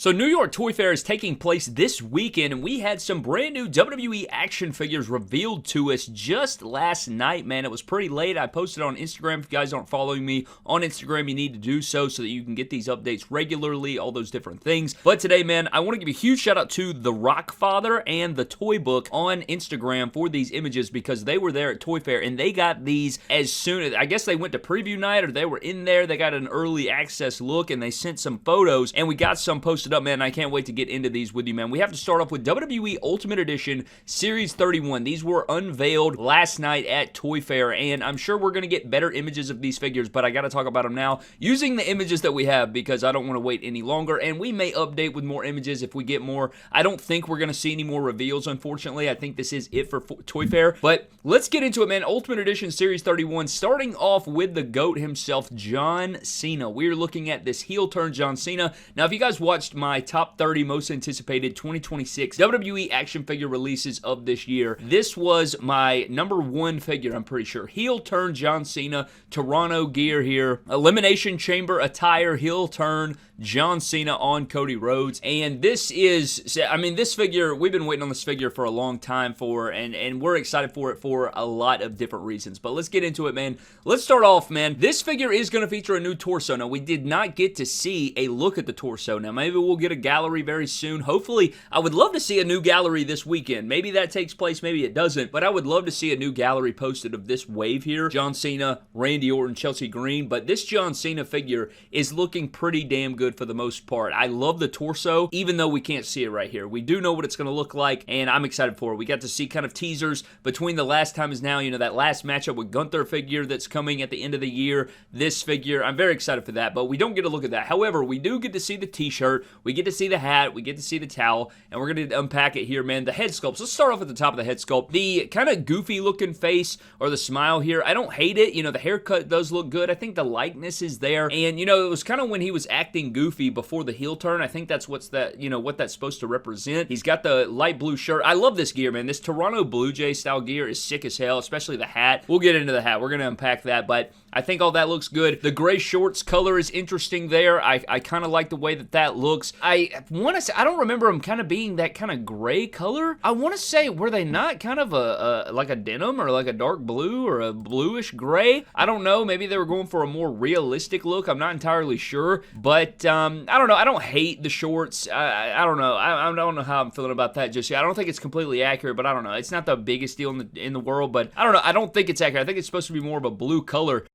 So New York Toy Fair is taking place this weekend, and we had some brand new WWE action figures revealed to us just last night, man. It was pretty late. I posted on Instagram. If you guys aren't following me on Instagram, you need to do so that you can get these updates regularly, all those different things. But today, man, I want to give a huge shout out to The Rockfather and The Toy Book on Instagram for these images because they were there at Toy Fair, and they got these as soon as, I guess they went to preview night or they were in there. They got an early access look, and they sent some photos, and we got some posted up, man. I can't wait to get into these with you, man. We have to start off with WWE Ultimate Edition Series 31. These were unveiled last night at Toy Fair, and I'm sure we're going to get better images of these figures, but I got to talk about them now using the images that we have because I don't want to wait any longer, and we may update with more images if we get more. I don't think we're going to see any more reveals, unfortunately. I think this is it for Toy Fair, but let's get into it, man. Ultimate Edition Series 31, starting off with the GOAT himself, John Cena. We're looking at this heel turn John Cena. Now, if you guys watched my top 30 most anticipated 2026 WWE action figure releases of this year, this was my number one figure, I'm pretty sure. Heel turn John Cena, Toronto gear here, Elimination Chamber attire, heel turn John Cena on Cody Rhodes. And this is, I mean, this figure, we've been waiting on this figure for a long time and we're excited for it for a lot of different reasons. But let's get into it, man. Let's start off, man. This figure is going to feature a new torso. Now, we did not get to see a look at the torso. Now, maybe we'll get a gallery very soon. Hopefully, I would love to see a new gallery this weekend. Maybe that takes place, maybe it doesn't, but I would love to see a new gallery posted of this wave here. John Cena, Randy Orton, Chelsea Green, but this John Cena figure is looking pretty damn good for the most part. I love the torso, even though we can't see it right here. We do know what it's going to look like, and I'm excited for it. We got to see kind of teasers between the last time is now, you know, that last matchup with Gunther figure that's coming at the end of the year. This figure, I'm very excited for that, but we don't get to look at that. However, we do get to see the t-shirt, we get to see the hat, we get to see the towel, and we're going to unpack it here, man. The head sculpts. Let's start off at the top of the head sculpt. The kind of goofy looking face or the smile here, I don't hate it. You know, the haircut does look good. I think the likeness is there, and you know, it was kind of when he was acting goofy before the heel turn. I think that's what that's supposed to represent. He's got the light blue shirt. I love this gear, man. This Toronto Blue Jay style gear is sick as hell, especially the hat. We'll get into the hat. We're going to unpack that, but I think all that looks good. The gray shorts color is interesting there. I kind of like the way that looks. I want to say, I don't remember them kind of being that kind of gray color. I want to say, were they not kind of like a denim or like a dark blue or a bluish gray? I don't know. Maybe they were going for a more realistic look. I'm not entirely sure, but I don't know. I don't hate the shorts. I don't know. I don't know how I'm feeling about that just yet. I don't think it's completely accurate, but I don't know. It's not the biggest deal in the world, but I don't know. I don't think it's accurate. I think it's supposed to be more of a blue color.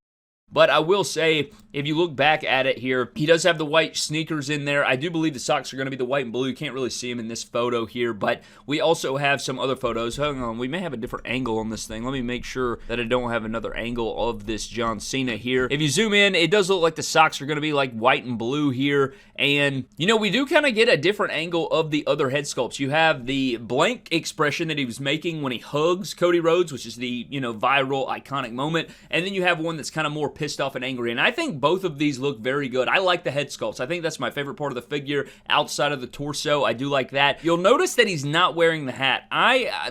But I will say, if you look back at it here, he does have the white sneakers in there. I do believe the socks are going to be the white and blue. You can't really see them in this photo here, but we also have some other photos. Hang on, we may have a different angle on this thing. Let me make sure that I don't have another angle of this John Cena here. If you zoom in, it does look like the socks are going to be like white and blue here, and you know, we do kind of get a different angle of the other head sculpts. You have the blank expression that he was making when he hugs Cody Rhodes, which is the, you know, viral, iconic moment, and then you have one that's kind of more pissed off and angry, and I think both of these look very good. I like the head sculpts. I think that's my favorite part of the figure outside of the torso. I do like that. You'll notice that he's not wearing the hat.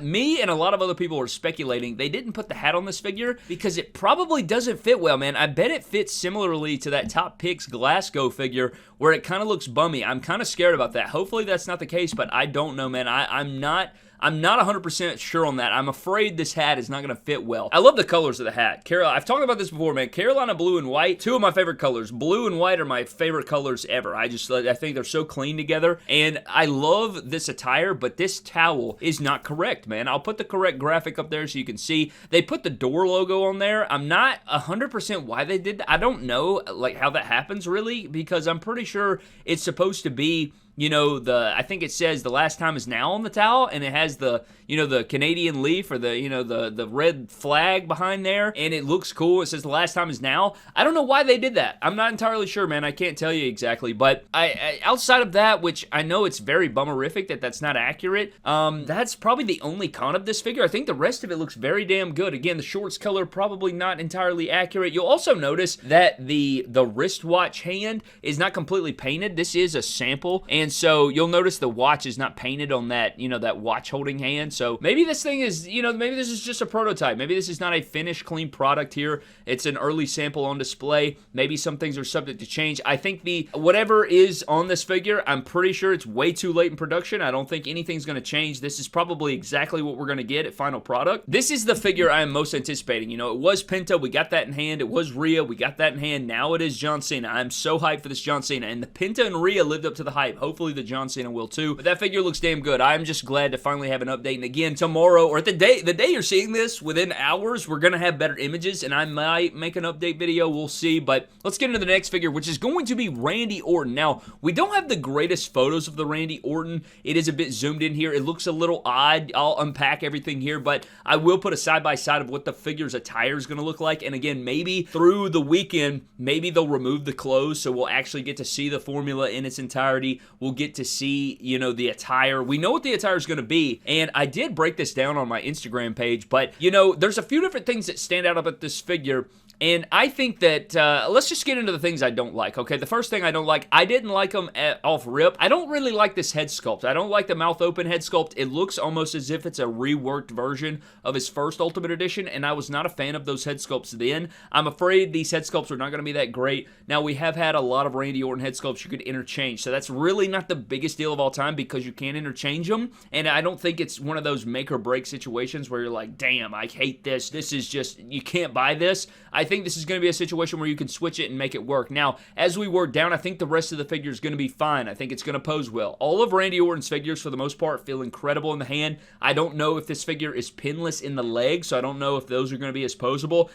Me and a lot of other people are speculating they didn't put the hat on this figure because it probably doesn't fit well, man. I bet it fits similarly to that Top Picks Glasgow figure where it kind of looks bummy. I'm kind of scared about that. Hopefully that's not the case, but I don't know, man. I'm not 100% sure on that. I'm afraid this hat is not going to fit well. I love the colors of the hat. I've talked about this before, man. Carolina blue and white, two of my favorite colors. Blue and white are my favorite colors ever. I think they're so clean together, and I love this attire, but this towel is not correct, man. I'll put the correct graphic up there so you can see. They put the door logo on there. I'm not 100% why they did that. I don't know, like, how that happens, really, because I'm pretty sure it's supposed to be, you know, I think it says the last time is now on the towel, and it has the, you know, the Canadian leaf or the, you know, the red flag behind there, and it looks cool. It says the last time is now. I don't know why they did that. I'm not entirely sure, man. I can't tell you exactly, but I outside of that, which I know it's very bummerific that that's not accurate, that's probably the only con of this figure. I think the rest of it looks very damn good. Again, the shorts color probably not entirely accurate. You'll also notice that the wristwatch hand is not completely painted. This is a sample, and and so you'll notice the watch is not painted on that, that watch holding hand. So maybe this thing is, maybe this is just a prototype. Maybe this is not a finished, clean product here. It's an early sample on display. Maybe some things are subject to change. I think whatever is on this figure, I'm pretty sure it's way too late in production. I don't think anything's going to change. This is probably exactly what we're going to get at final product. This is the figure I am most anticipating. It was Penta. We got that in hand. It was Rhea. We got that in hand. Now it is John Cena. I'm so hyped for this John Cena. And the Penta and Rhea lived up to the hype. Hopefully the John Cena will too. But that figure looks damn good. I'm just glad to finally have an update. And again, tomorrow, or the day you're seeing this, within hours, we're going to have better images. And I might make an update video. We'll see. But let's get into the next figure, which is going to be Randy Orton. Now, we don't have the greatest photos of the Randy Orton. It is a bit zoomed in here. It looks a little odd. I'll unpack everything here, but I will put a side-by-side of what the figure's attire is going to look like. And again, maybe through the weekend, maybe they'll remove the clothes, so we'll actually get to see the formula in its entirety. We'll get to see, the attire. We know what the attire is going to be, and I did break this down on my Instagram page, but, there's a few different things that stand out about this figure. And I think that, let's just get into the things I don't like, okay? The first thing I don't like, I didn't like them off rip. I don't really like this head sculpt. I don't like the mouth open head sculpt. It looks almost as if it's a reworked version of his first Ultimate Edition, and I was not a fan of those head sculpts then. I'm afraid these head sculpts are not going to be that great. Now, we have had a lot of Randy Orton head sculpts you could interchange, so that's really not the biggest deal of all time because you can't interchange them, and I don't think it's one of those make or break situations where you're like, damn, I hate this. This is just, you can't buy this. I think this is going to be a situation where you can switch it and make it work. Now, as we work down, I think the rest of the figure is going to be fine. I think it's going to pose well. All of Randy Orton's figures, for the most part, feel incredible in the hand. I don't know if this figure is pinless in the legs, so I don't know if those are going to be as posable.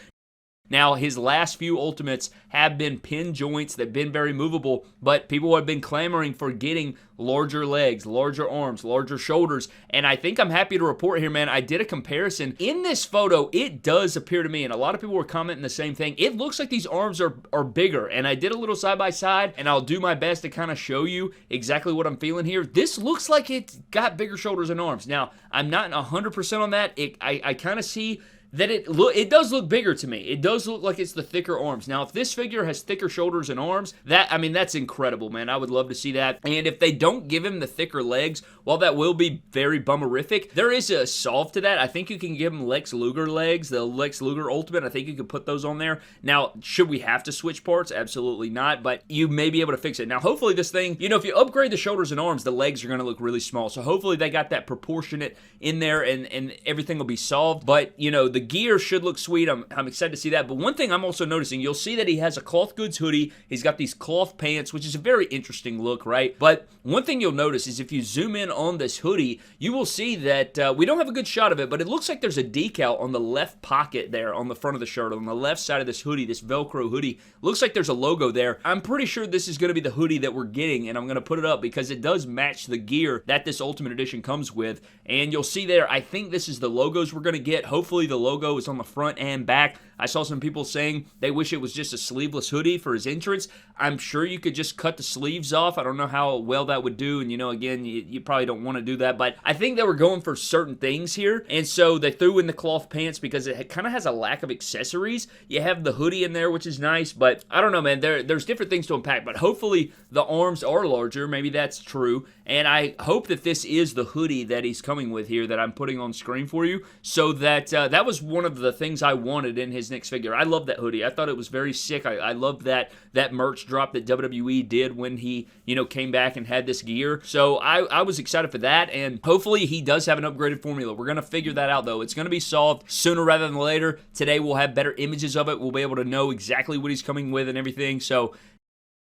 Now, his last few Ultimates have been pin joints that have been very movable, but people have been clamoring for getting larger legs, larger arms, larger shoulders, and I think I'm happy to report here, man, I did a comparison. In this photo, it does appear to me, and a lot of people were commenting the same thing, it looks like these arms are bigger, and I did a little side-by-side, and I'll do my best to kind of show you exactly what I'm feeling here. This looks like it's got bigger shoulders and arms. Now, I'm not 100% on that. I kind of see that it does look bigger to me. It does look like it's the thicker arms. Now, if this figure has thicker shoulders and arms, that's incredible, man. I would love to see that. And if they don't give him the thicker legs, while that will be very bummerific, there is a solve to that. I think you can give him Lex Luger legs, the Lex Luger Ultimate. I think you could put those on there. Now, should we have to switch parts? Absolutely not, but you may be able to fix it. Now, hopefully this thing, if you upgrade the shoulders and arms, the legs are going to look really small. So hopefully they got that proportionate in there and everything will be solved. But, the gear should look sweet. I'm excited to see that. But one thing I'm also noticing, you'll see that he has a cloth goods hoodie. He's got these cloth pants, which is a very interesting look, right? But one thing you'll notice is if you zoom in on this hoodie, you will see that we don't have a good shot of it, but it looks like there's a decal on the left pocket there on the front of the shirt, on the left side of this hoodie, this Velcro hoodie. Looks like there's a logo there. I'm pretty sure this is going to be the hoodie that we're getting, and I'm going to put it up because it does match the gear that this Ultimate Edition comes with. And you'll see there, I think this is the logos we're going to get. Hopefully the logo is on the front and back. I saw some people saying they wish it was just a sleeveless hoodie for his entrance. I'm sure you could just cut the sleeves off. I don't know how well that would do, and again, you probably don't want to do that, but I think they were going for certain things here, and so they threw in the cloth pants because it kind of has a lack of accessories. You have the hoodie in there, which is nice, but I don't know, man. There's different things to unpack, but hopefully the arms are larger. Maybe that's true, and I hope that this is the hoodie that he's coming with here that I'm putting on screen for you, so that that was one of the things I wanted in his next figure. I love that hoodie. I thought it was very sick. I love that merch drop that WWE did when he, came back and had this gear. So I was excited for that, and hopefully he does have an upgraded formula. We're going to figure that out, though. It's going to be solved sooner rather than later. Today we'll have better images of it. We'll be able to know exactly what he's coming with and everything. So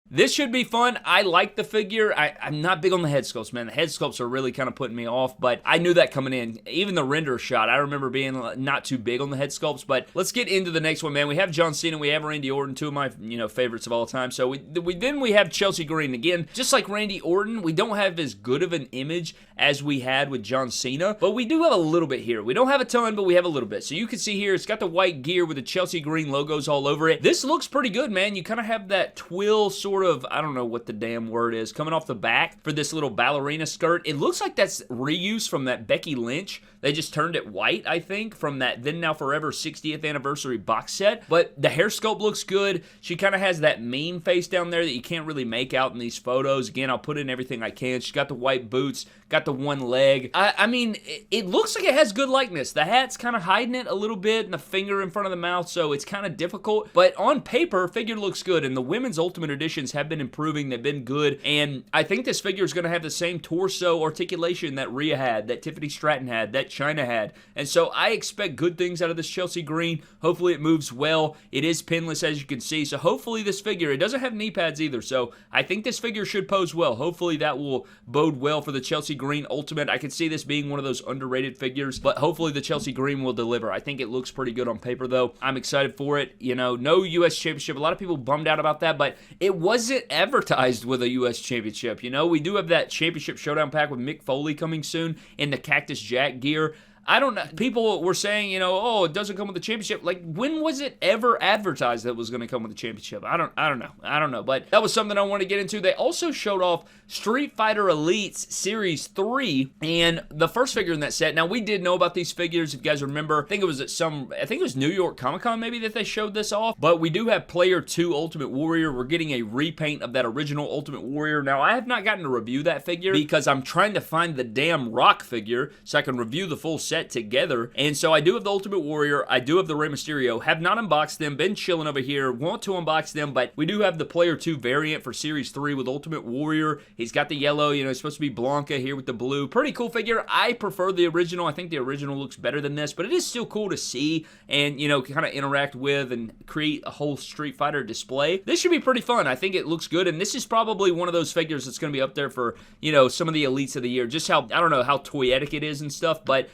this should be fun. I like the figure. I'm not big on the head sculpts, man. The head sculpts are really kind of putting me off, but I knew that coming in. Even the render shot, I remember being not too big on the head sculpts, but let's get into the next one, man. We have John Cena, we have Randy Orton, two of my, favorites of all time. So we have Chelsea Green. Again, just like Randy Orton, we don't have as good of an image as we had with John Cena, but we do have a little bit here. We don't have a ton, but we have a little bit. So you can see here, it's got the white gear with the Chelsea Green logos all over it. This looks pretty good, man. You kind of have that twill sort sort of, I don't know what the damn word is, coming off the back for this little ballerina skirt. It looks like that's reuse from that Becky Lynch. They just turned it white, I think, from that Then Now Forever 60th anniversary box set. But the hair sculpt looks good. She kind of has that mean face down there that you can't really make out in these photos. Again, I'll put in everything I can. She's got the white boots, got the one leg. I mean, it looks like it has good likeness. The hat's kind of hiding it a little bit and the finger in front of the mouth, so it's kind of difficult. But on paper, figure looks good, and the women's Ultimate Editions have been improving. They've been good, and I think this figure is going to have the same torso articulation that Rhea had, that Tiffany Stratton had, that China had. And so I expect good things out of this Chelsea Green. Hopefully it moves well. It is pinless, as you can see, so hopefully this figure, it doesn't have knee pads either, so I think this figure should pose well. Hopefully that will bode well for the Chelsea Green Ultimate. I could see this being one of those underrated figures, but hopefully the Chelsea Green will deliver. I think it looks pretty good on paper, though. I'm excited for it. You know, no U.S. Championship. A lot of people bummed out about that, but it wasn't advertised with a U.S. Championship. You know, we do have that Championship Showdown pack with Mick Foley coming soon in the Cactus Jack gear. I don't know. People were saying, you know, oh, it doesn't come with the championship. Like, when was it ever advertised that it was going to come with the championship? I don't know. But that was something I wanted to get into. They also showed off Street Fighter Elites Series 3 and the first figure in that set. Now, we did know about these figures, if you guys remember. I think it was New York Comic Con maybe that they showed this off. But we do have Player 2 Ultimate Warrior. We're getting a repaint of that original Ultimate Warrior. Now, I have not gotten to review that figure because I'm trying to find the damn Rock figure so I can review the full set together. And so I do have the Ultimate Warrior, I do have the Rey Mysterio, have not unboxed them, been chilling over here, want to unbox them, but we do have the Player 2 variant for Series 3 with Ultimate Warrior. He's got the yellow, you know, it's supposed to be Blanca here with the blue. Pretty cool figure. I prefer the original. I think the original looks better than this, but it is still cool to see and, you know, kind of interact with and create a whole Street Fighter display. This should be pretty fun. I think it looks good, and this is probably one of those figures that's going to be up there for, you know, some of the elites of the year. Just how, I don't know how toyetic it is and stuff, but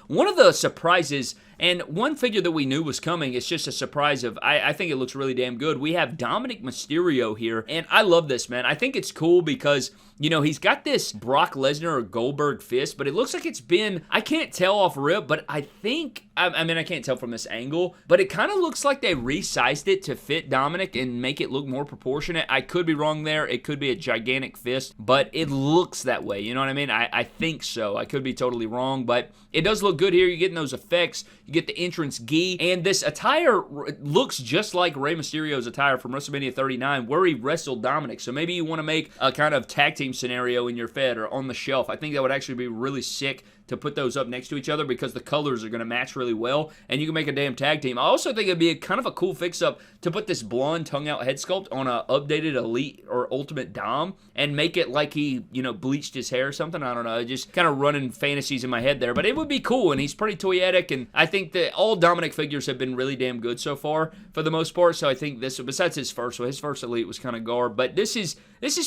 one of the surprises, and one figure that we knew was coming, it's just a surprise of, I think it looks really damn good. We have Dominic Mysterio here, and I love this, man. I think it's cool because, you know, he's got this Brock Lesnar or Goldberg fist, but it looks like it's been, I can't tell off rip, but I think, I mean, I can't tell from this angle, but it kind of looks like they resized it to fit Dominic and make it look more proportionate. I could be wrong there. It could be a gigantic fist, but it looks that way. You know what I mean? I think so. I could be totally wrong, but it does look good here. You're getting those effects. You get the entrance gi, and this attire looks just like Rey Mysterio's attire from WrestleMania 39 where he wrestled Dominic. So maybe you want to make a kind of tag team scenario in your Fed or on the shelf. I think that would actually be really sick to put those up next to each other because the colors are going to match really well, and you can make a damn tag team. I also think it'd be a kind of a cool fix-up to put this blonde tongue-out head sculpt on a updated Elite or Ultimate Dom and make it like he, you know, bleached his hair or something. I don't know. Just kind of running fantasies in my head there, but it would be cool, and he's pretty toyetic, and I think that all Dominic figures have been really damn good so far for the most part, so I think this, besides his first, so his first Elite was kind of garb, but this is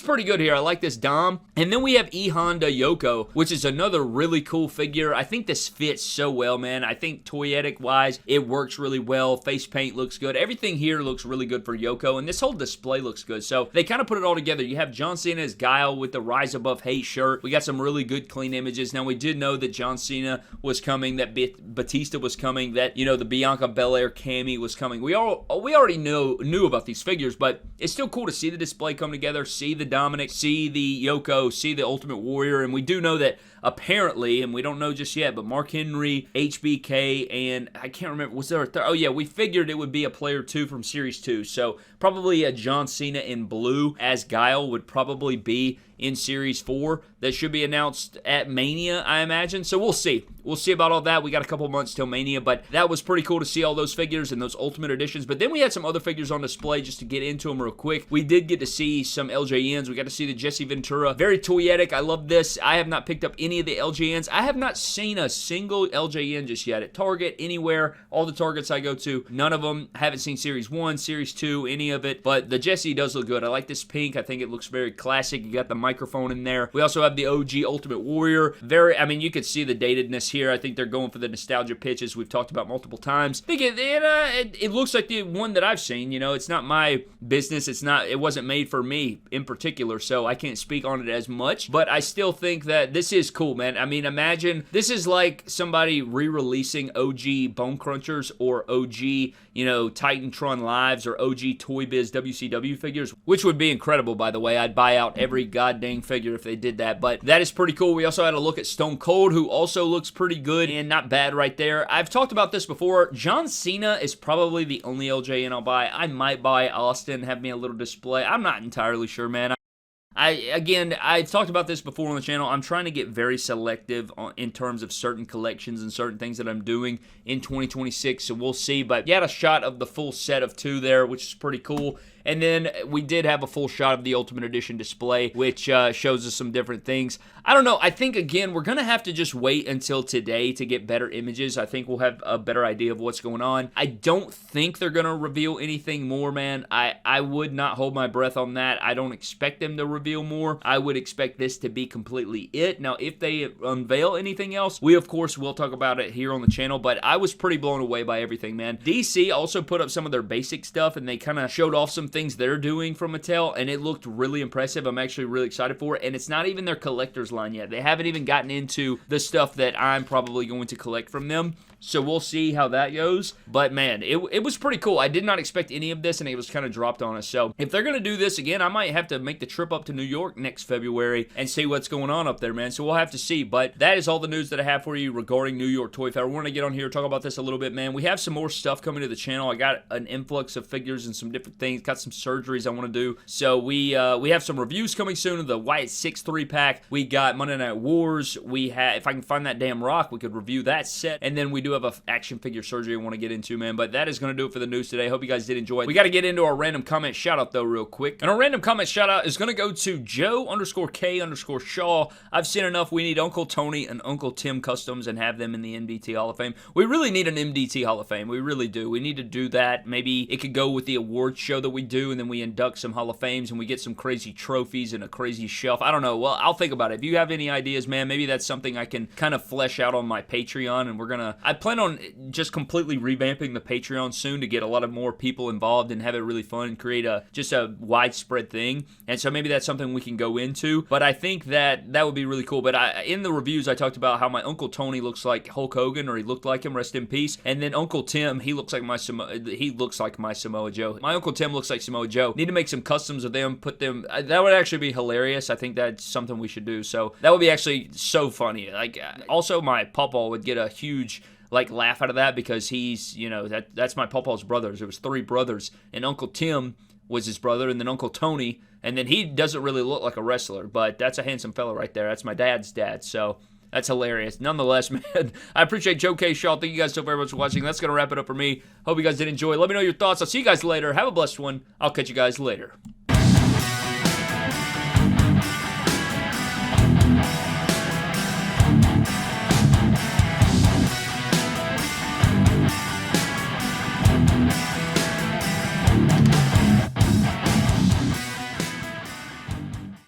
pretty good here. I like this Dom. And then we have E Honda Yoko, which is another really cool figure. I think this fits so well, man. I think toyetic wise, it works really well. Face paint looks good. Everything here looks really good for Yoko, and this whole display looks good. So they kind of put it all together. You have John Cena as Guile with the Rise Above Hate shirt. We got some really good clean images. Now we did know that John Cena was coming, that Batista was coming, that, you know, the Bianca Belair Cammy was coming. We already knew about these figures, but it's still cool to see the display come together, see the Dominic, see the Yoko, see the Ultimate Warrior, and we do know that apparently, and we don't know just yet, but Mark Henry, HBK, and I can't remember, was there a third? Oh yeah, we figured it would be a Player 2 from Series 2, so probably a John Cena in blue as Guile would probably be in Series 4 that should be announced at Mania, I imagine. So we'll see. We'll see about all that. We got a couple months till Mania, but that was pretty cool to see all those figures and those Ultimate Editions. But then we had some other figures on display just to get into them real quick. We did get to see some LJNs. We got to see the Jesse Ventura. Very toyetic. I love this. I have not picked up any of the LJNs. I have not seen a single LJN just yet at Target, anywhere. All the Targets I go to, none of them. I haven't seen Series 1, Series 2, any of it. But the Jesse does look good. I like this pink. I think it looks very classic. You got the microphone in there. We also have the OG Ultimate Warrior. I mean, you could see the datedness here. I think they're going for the nostalgia pitches we've talked about multiple times. I think it looks like the one that I've seen. You know, it's not my business. It wasn't made for me in particular, so I can't speak on it as much, but I still think that this is cool, man. I mean, imagine this is like somebody re-releasing OG Bone Crunchers or OG, you know, Titantron Lives or OG Toy Biz WCW figures, which would be incredible, by the way. I'd buy out every goddamn figure if they did that, but that is pretty cool. We also had a look at Stone Cold, who also looks pretty good and not bad right there. I've talked about this before. John Cena is probably the only LJN I'll buy. I might buy Austin, have me a little display. I'm not entirely sure, man. I've talked about this before on the channel. I'm trying to get very selective in terms of certain collections and certain things that I'm doing in 2026, so we'll see. But you had a shot of the full set of 2 there, which is pretty cool. And then we did have a full shot of the Ultimate Edition display, which shows us some different things. I don't know. I think, again, we're going to have to just wait until today to get better images. I think we'll have a better idea of what's going on. I don't think they're going to reveal anything more, man. I would not hold my breath on that. I don't expect them to reveal more. I would expect this to be completely it. Now, if they unveil anything else, we, of course, will talk about it here on the channel, but I was pretty blown away by everything, man. DC also put up some of their basic stuff, and they kind of showed off some things they're doing from Mattel, and it looked really impressive. I'm actually really excited for it, and it's not even their collector's line yet. They haven't even gotten into the stuff that I'm probably going to collect from them. So we'll see how that goes. But man, it was pretty cool. I did not expect any of this, and it was kind of dropped on us. So if they're going to do this again, I might have to make the trip up to New York next February and see what's going on up there, man. So we'll have to see. But that is all the news that I have for you regarding New York Toy Fair. I want to get on here and talk about this a little bit, man. We have some more stuff coming to the channel. I got an influx of figures and some different things. Got some surgeries I want to do. So we have some reviews coming soon of the Wyatt 6 3-pack. We got Monday Night Wars. We have, if I can find that damn rock, we could review that set. And then we do have a action figure surgery I want to get into, man. But that is going to do it for the news today. Hope you guys did enjoy it. We got to get into our random comment shout out though real quick. And our random comment shout out is going to go to Joe_K_Shaw. I've seen enough. We need Uncle Tony and Uncle Tim customs and have them in the MDT Hall of Fame. We really need an MDT Hall of Fame. We really do. We need to do that. Maybe it could go with the awards show that we do, and then we induct some Hall of Fames and we get some crazy trophies and a crazy shelf. I don't know. Well, I'll think about it. If you have any ideas, man, maybe that's something I can kind of flesh out on my Patreon, and I plan on just completely revamping the Patreon soon to get a lot of more people involved and have it really fun and create just a widespread thing. And so maybe that's something we can go into. But I think that would be really cool. But in the reviews, I talked about how my Uncle Tony looks like Hulk Hogan, or he looked like him, rest in peace. And then Uncle Tim, he looks like my Samoa Joe. My Uncle Tim looks like Samoa Joe. Need to make some customs of them, put them. That would actually be hilarious. I think that's something we should do. So that would be actually so funny. Like, also my pawpaw would get a huge laugh out of that, because he's, you know, that's my pawpaw's brothers. There was 3 brothers, and Uncle Tim was his brother, and then Uncle Tony, and then he doesn't really look like a wrestler, but that's a handsome fella right there. That's my dad's dad, so that's hilarious. Nonetheless, man, I appreciate Joe K. Shaw. Thank you guys so very much for watching. That's going to wrap it up for me. Hope you guys did enjoy. Let me know your thoughts. I'll see you guys later. Have a blessed one. I'll catch you guys later.